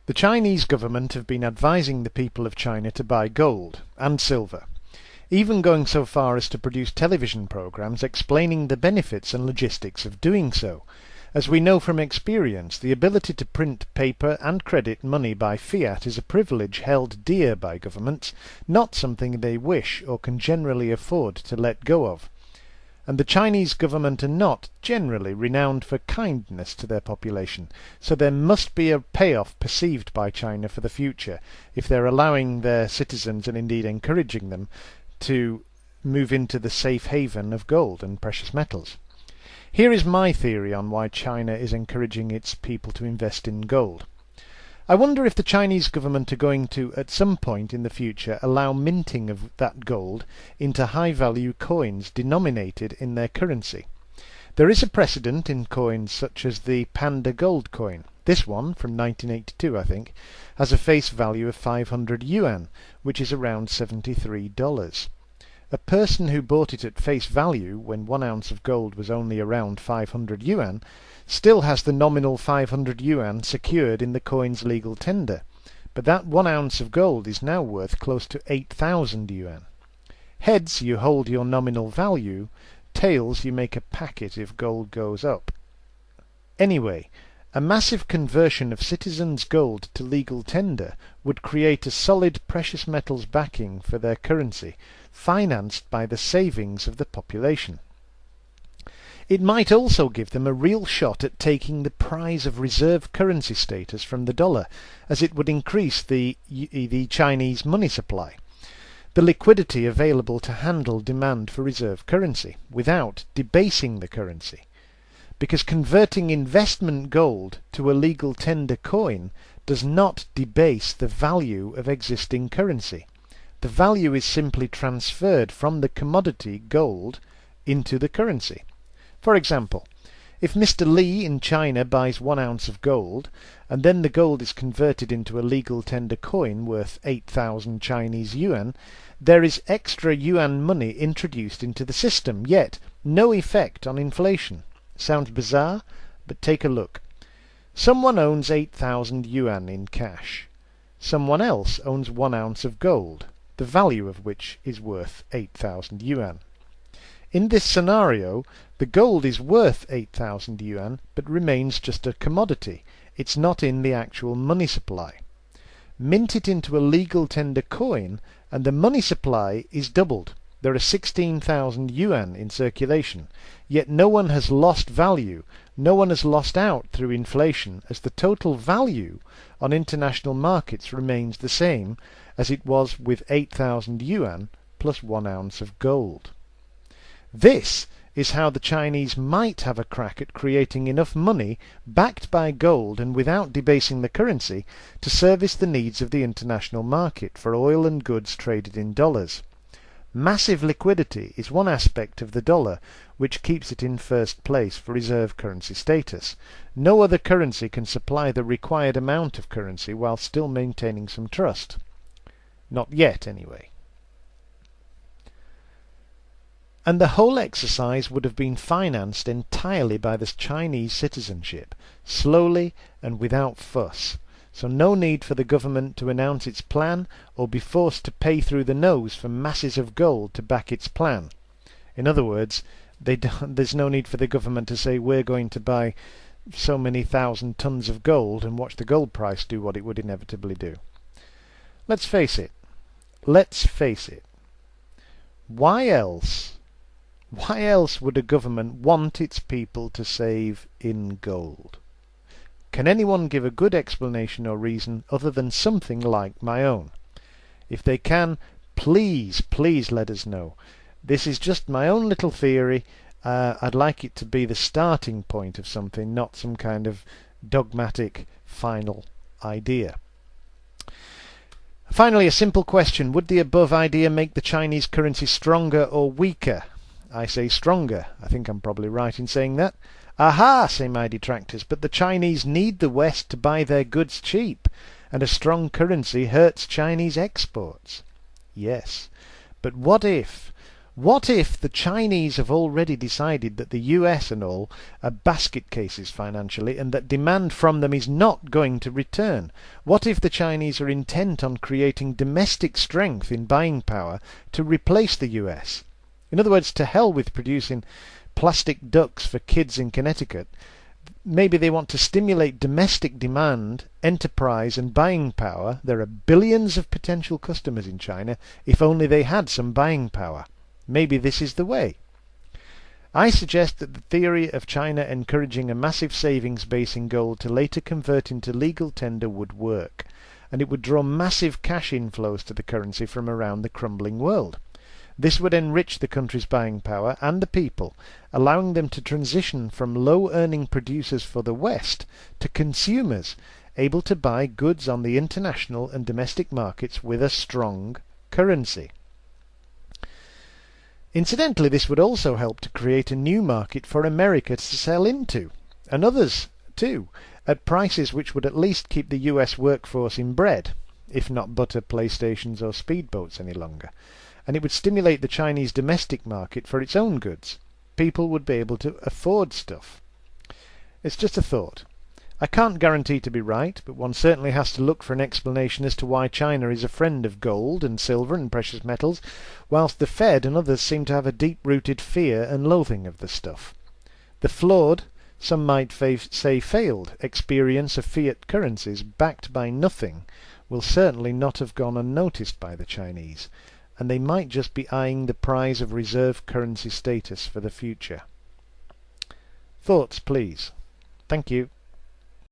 The Chinese government have been advising the people of China to buy gold and silver, even going so far as to produce television programs explaining the benefits and logistics of doing so. As we know from experience, the ability to print paper and credit money by fiat is a privilege held dear by governments, not something they wish or can generally afford to let go of. And the Chinese government are not generally renowned for kindness to their population, so there must be a payoff perceived by China for the future if they're allowing their citizens, and indeed encouraging them, to move into the safe haven of gold and precious metals. Here is my theory on why China is encouraging its people to invest in gold. I wonder if the Chinese government are going to, at some point in the future, allow minting of that gold into high-value coins denominated in their currency. There is a precedent in coins such as the Panda gold coin. This one, from 1982 I think, has a face value of 500 yuan, which is around $73. A person who bought it at face value, when 1 ounce of gold was only around 500 yuan, still has the nominal 500 yuan secured in the coin's legal tender, but that 1 ounce of gold is now worth close to 8,000 yuan. Heads, you hold your nominal value; tails, you make a packet if gold goes up. Anyway, a massive conversion of citizens' gold to legal tender would create a solid precious metals backing for their currency, financed by the savings of the population. It might also give them a real shot at taking the prize of reserve currency status from the dollar, as it would increase the Chinese money supply, the liquidity available to handle demand for reserve currency, without debasing the currency. Because converting investment gold to a legal tender coin does not debase the value of existing currency. The value is simply transferred from the commodity gold into the currency. For example, if Mr. Li in China buys 1 ounce of gold, and then the gold is converted into a legal tender coin worth 8,000 Chinese yuan, there is extra yuan money introduced into the system, yet no effect on inflation. Sounds bizarre, but take a look. Someone owns 8,000 yuan in cash. Someone else owns 1 ounce of gold, the value of which is worth 8,000 yuan. In this scenario, the gold is worth 8,000 yuan, but remains just a commodity. It's not in the actual money supply. Mint it into a legal tender coin, and the money supply is doubled. There are 16,000 yuan in circulation, yet no one has lost value, no one has lost out through inflation, as the total value on international markets remains the same as it was with 8,000 yuan plus 1 ounce of gold. This is how the Chinese might have a crack at creating enough money backed by gold and without debasing the currency to service the needs of the international market for oil and goods traded in dollars. Massive liquidity is one aspect of the dollar which keeps it in first place for reserve currency status. No other currency can supply the required amount of currency while still maintaining some trust. Not yet, anyway. And the whole exercise would have been financed entirely by the Chinese citizenship, slowly and without fuss. So no need for the government to announce its plan or be forced to pay through the nose for masses of gold to back its plan. In other words, there's no need for the government to say we're going to buy so many thousand tons of gold and watch the gold price do what it would inevitably do. Let's face it. Why else would a government want its people to save in gold? Can anyone give a good explanation or reason other than something like my own? If they can, please let us know. This is just my own little theory. I'd like it to be the starting point of something, not some kind of dogmatic final idea. Finally, a simple question. Would the above idea make the Chinese currency stronger or weaker? I say stronger. I think I'm probably right in saying that. Aha, say my detractors, but the Chinese need the West to buy their goods cheap, and a strong currency hurts Chinese exports. Yes, but what if What if the Chinese have already decided that the US and all are basket cases financially, and that demand from them is not going to return? What if the Chinese are intent on creating domestic strength in buying power to replace the US? In other words, to hell with producing plastic ducks for kids in Connecticut. Maybe they want to stimulate domestic demand, enterprise and buying power. There are billions of potential customers in China if only they had some buying power. Maybe this is the way. I suggest that the theory of China encouraging a massive savings base in gold to later convert into legal tender would work, and it would draw massive cash inflows to the currency from around the crumbling world. This would enrich the country's buying power and the people, allowing them to transition from low-earning producers for the West to consumers able to buy goods on the international and domestic markets with a strong currency. Incidentally, this would also help to create a new market for America to sell into, and others too, at prices which would at least keep the US workforce in bread, if not butter PlayStations or speedboats any longer. And it would stimulate the Chinese domestic market for its own goods. People would be able to afford stuff. It's just a thought. I can't guarantee to be right, but one certainly has to look for an explanation as to why China is a friend of gold and silver and precious metals, whilst the Fed and others seem to have a deep-rooted fear and loathing of the stuff. The flawed, some might say failed, experience of fiat currencies backed by nothing will certainly not have gone unnoticed by the Chinese, and they might just be eyeing the prize of reserve currency status for the future. Thoughts, please. Thank you.